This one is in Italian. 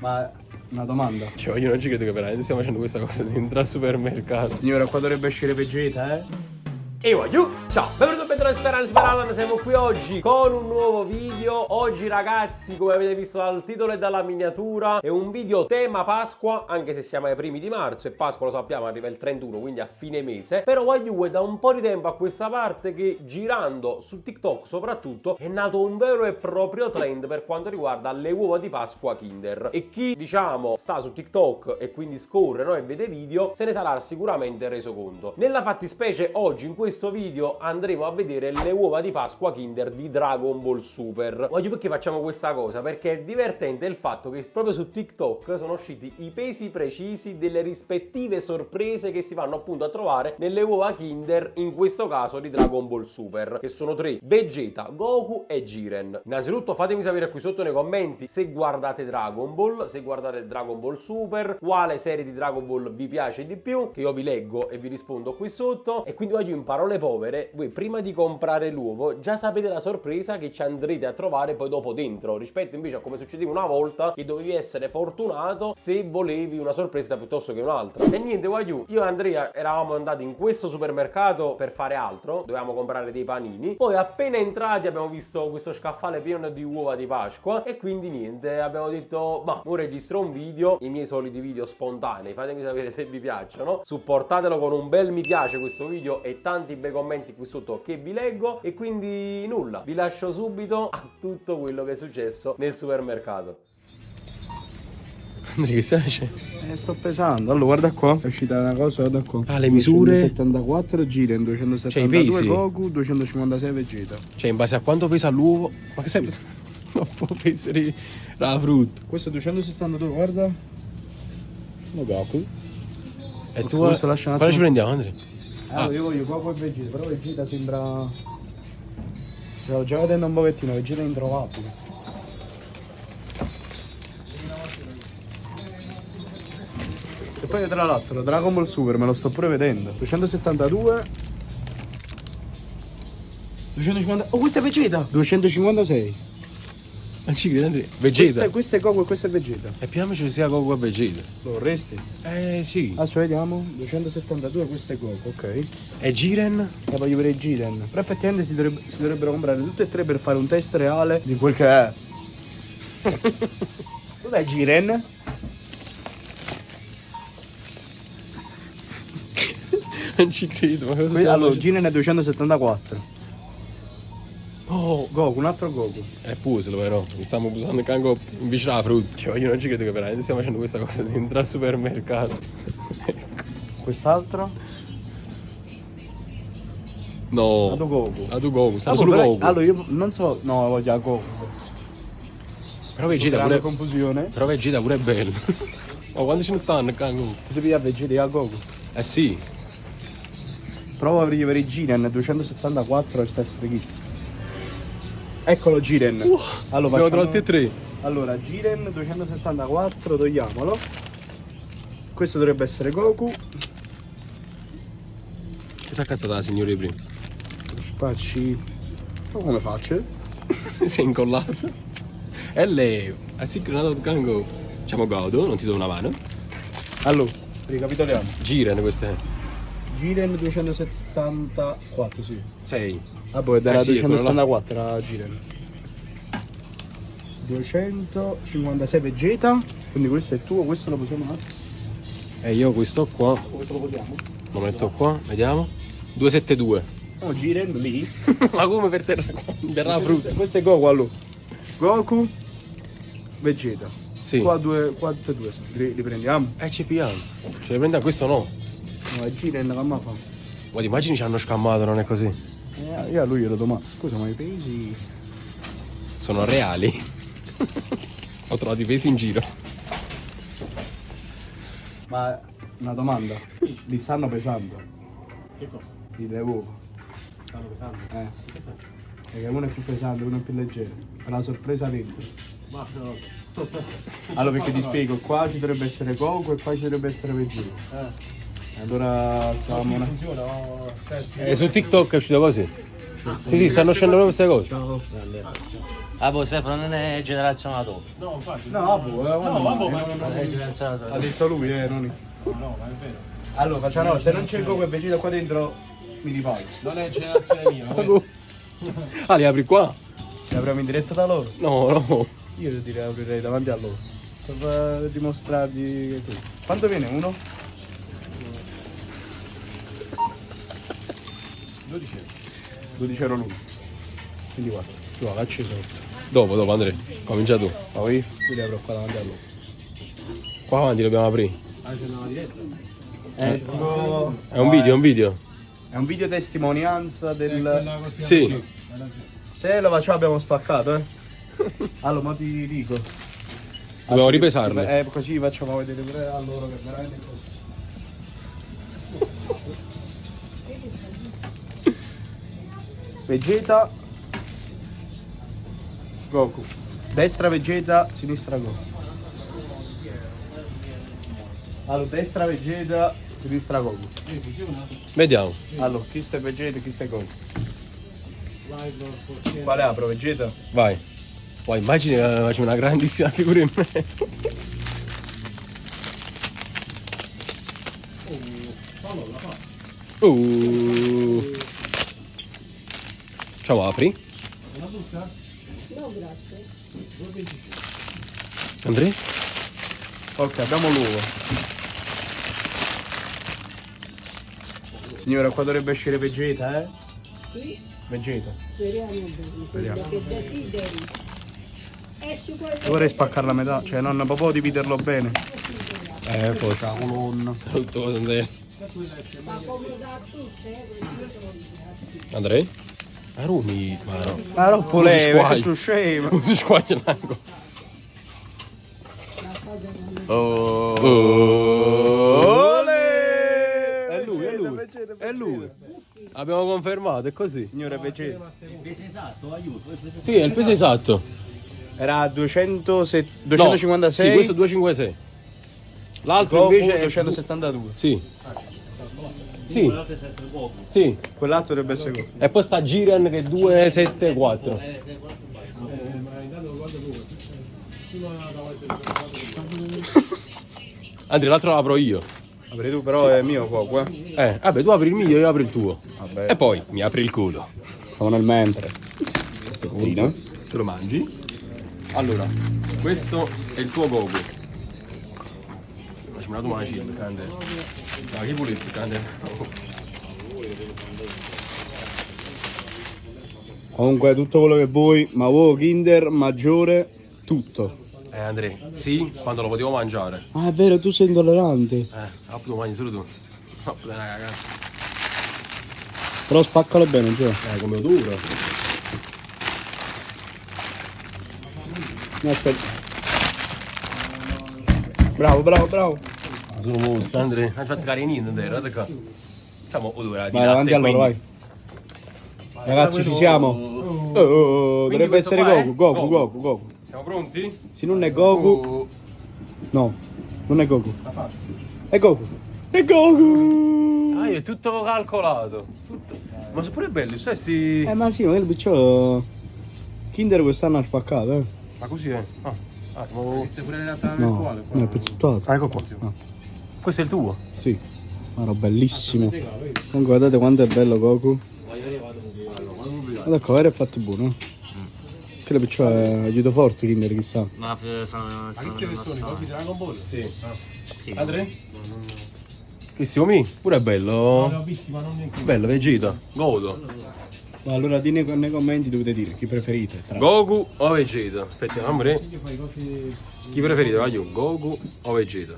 Ma una domanda. Cioè, io non ci credo che veramente stiamo facendo questa cosa dentro al supermercato. Signora, qua dovrebbe uscire Vegeta, eh? E voglio, ciao, benvenuto a Bentornati Speranza, siamo qui oggi con un nuovo video. Oggi ragazzi, come avete visto dal titolo e dalla miniatura, è un video tema Pasqua, anche se siamo ai primi di marzo e Pasqua lo sappiamo arriva il 31, quindi a fine mese. Però voglio è da un po' di tempo a questa parte che girando su TikTok soprattutto è nato un vero e proprio trend per quanto riguarda le uova di Pasqua Kinder. E chi diciamo sta su TikTok e quindi scorre, no, e vede video, se ne sarà sicuramente reso conto. Nella fattispecie oggi in questo video andremo a vedere le uova di Pasqua Kinder di Dragon Ball Super. Voglio perché facciamo questa cosa? Perché è divertente il fatto che proprio su TikTok sono usciti i pesi precisi delle rispettive sorprese che si vanno appunto a trovare nelle uova Kinder, in questo caso di Dragon Ball Super, che sono tre: Vegeta, Goku e Jiren. Innanzitutto fatemi sapere qui sotto nei commenti se guardate Dragon Ball, se guardate Dragon Ball Super, quale serie di Dragon Ball vi piace di più, che io vi leggo e vi rispondo qui sotto. E quindi voglio in parole povere, voi prima di comprare l'uovo già sapete la sorpresa che ci andrete a trovare poi dopo dentro, rispetto invece a come succedeva una volta che dovevi essere fortunato se volevi una sorpresa piuttosto che un'altra. E niente, io e Andrea eravamo andati in questo supermercato per fare altro, dovevamo comprare dei panini, poi appena entrati abbiamo visto questo scaffale pieno di uova di Pasqua e quindi niente, abbiamo detto ma ora registro un video, i miei soliti video spontanei, fatemi sapere se vi piacciono, supportatelo con un bel mi piace questo video e tanti bei commenti qui sotto che vi leggo. E quindi nulla, vi lascio subito a tutto quello che è successo nel supermercato. Andrea, che stai facendo? Sto pesando. Allora, guarda qua. È uscita una cosa, guarda qua. Ah, le misure. 274 Jiren, 272 Cioè, i pesi. Goku, 256 Vegeta. Cioè, in base a quanto pesa l'uovo? Ma che stai pesando? Non può pesare la frutta. Questo è 272, guarda. No, Goku. E tu questo lascia un quale ci attimo. prendiamo, Andrea? Allora, io voglio Goku e Vegeta, però Vegeta sembra... Stavo già vedendo un pochettino, Vegeta è introvabile. E poi tra l'altro Dragon Ball Super me lo sto pure vedendo. 272. 250. Oh, questo è Vegeta! 256. Non ci credo, Andrea. Vegeta. Questo è Goku e questo è Vegeta. E piamoci sia Goku e Vegeta. Lo vorresti? Sì. Adesso vediamo. 272, questo è Goku, ok. E Jiren? E voglio vedere Jiren. Però effettivamente si dovrebbero comprare tutte e tre per fare un test reale di quel che è. Dov'è Jiren? Non ci credo, ma cosa stiamo Allora, facendo? Jiren è 274. Oh, Goku, un altro Goku. è puselo però, mi stiamo usando anche invece la frutta. Cioè, io non ci credo che veramente stiamo facendo questa cosa dentro al supermercato. Quest'altro? No. Lato Goku. A tu Goku, sta Ah, solo però- Goku. Allora io non so. No, voglio a Goku. Però Vegeta Grande pure. confusione. Però Vegeta pure è bello. Ma quando ce ne stanno Goku? Devi a Vegeta e a Goku. Eh sì. Prova a vedere Jiren 274 e sta streghissimo. Eccolo Jiren. Allora, Abbiamo trovati e tre. Allora, Jiren 274, togliamolo. Questo dovrebbe essere Goku. Che si è accattata la signora prima? Spacci. Ma come faccio? Si è incollato. E lei, anziché una Goku. Diciamo Godo, non ti do una mano. Allora, ricapitoliamo. Jiren questo è. Jiren 274, sì. 6. Ah, poi era sì, è quello là. 274 era Jiren. 256 Vegeta. Quindi questo è tuo, questo lo possiamo fare? E io questo qua, Questo lo possiamo? lo metto qua, vediamo. 272. No, Jiren lì. Ma come per terra la frutta? Questo è Goku allora. Goku, Vegeta. Sì. Qua due, li prendiamo? Ci piano. Ce le prendiamo, questo no. No, è Jiren che mi fa. Guarda, immagini ci hanno scammato, non è così. Io a lui glielo domando. Scusa, ma i pesi... Sono reali. Ho trovato i pesi in giro. Ma una domanda. Li stanno pesando? Che cosa? Li le uova? Stanno pesando? Che sta? Perché uno è più pesante, uno è più leggero. È una sorpresa dentro. Ma no. Allora perché ti spiego, qua ci dovrebbe essere Goku e qua ci dovrebbe essere Vegeta. Allora stavamo Funziona? Su TikTok è uscito così. Sì, stanno scendendo queste cose. Ah, boh, Stefano non è generazione dopo. No, infatti. No, vabbè, Non è generazione ha dopo. detto lui, non. No, ma è vero. Allora, facciamo, se non c'è il Goku e Vegeta qua dentro, mi riparo. Non è generazione mia, ma questo. Ah, li apri qua? Li apriamo in diretta da loro? No, no. Io direi aprirei davanti a loro. Per dimostrargli che tu. Quanto viene uno? 12 euro l'uno. Quindi guarda, tu va, l'acceso. Dopo, Andrea. Comincia tu. Poi io li apro qua davanti a loro. Qua avanti dobbiamo aprire. Ah, c'è una diretta. È un video, è un video. È un video testimonianza del. Sì. Se lo facciamo abbiamo spaccato, eh. Allora, ma ti dico. Dobbiamo ripesarle. Così facciamo vedere pure a loro che veramente è così. Vegeta, Goku. Destra Vegeta, sinistra Goku. Allora, destra Vegeta, sinistra Goku. Vediamo. Allora, chi sta Vegeta e chi sta Goku? Quale apro, Vegeta? Vai. Poi immagini che faccio una grandissima figura in me. Ciao, apri. Andrea? Ok, abbiamo l'uovo. Signora, qua dovrebbe uscire Vegeta, eh? Sì, Vegeta. speriamo bene, Speriamo. quello che desideri. Esci quello Io vorrei spaccarla a metà, cioè non proprio dividerlo bene. Forse. Cavolonna. Tutto, Andrea. ma come da tutte, Andrea? A Rumi, ma no. Ma troppo Non si leve, squaglia. che su scemo. Non si squaglia l'angolo. È lui, è lui. È lui. Abbiamo confermato, è così. Signore Vegeta. Peso esatto, aiuto. Sì, è il peso esatto. Era 256. Sì, questo è 256. L'altro Goku invece è 272. Sì. Sì, Deve essere Goku. sì. Quell'altro dovrebbe essere Goku. E poi sta Jiren che è 274. Ma intanto guarda tu. Prima Andrea, l'altro lo apro io. Apri tu, però è mio Goku, Vabbè, tu apri il mio, io apro il tuo. Vabbè. E poi mi apri il culo. Siamo nel mentre. Secondino. Te lo mangi. Allora, questo è il tuo Goku. Facciamo una tua macina, grande. Ma che pulizia, grande. Comunque tutto quello che vuoi, ma uovo Kinder maggiore, tutto. Andrea, sì, quando lo potevo mangiare. Ah, è vero, tu sei intollerante. Lo mangi solo tu. No, una cagata. Però spaccalo bene, cioè. Come duro. No, aspetta. Bravo, bravo, bravo. Sono mostro, Andrea. Hai fatto carinino, Andrea, guarda qua. Facciamo odore. Vai davanti a loro, vai. Ragazzi, ci siamo. Dovrebbe questo essere qua è Goku, Goku. Siamo pronti? Se non è Goku. No, non è Goku. È Goku. È Goku. Ah, è tutto calcolato. Tutto. Ma sono pure belli, stessi. Ma sì, ma il picciolo Kinder quest'anno ha spaccato, Ma così è. Siamo. Questa è pure la realtà No, virtuale. no, è pezzettato. Ecco qua. Questo è il tuo. Sì, ma era bellissimo. Comunque guardate quanto è bello Goku. Guarda qua, è fatto buono. Che la piccola è aiuto forte Kinder, chissà. Ma Ma questi che sono i Goku di Dragon Ball? Sì. Andrea? Questo mi? Pure è bello. Li ho visti, ma non ne Bello, Vegeta. Godo. Ma allora di nei commenti dovete dire chi preferite. Tra Goku o Vegeta? Aspetta, amore. fai cose. Chi preferite? Voglio Goku o Vegeta?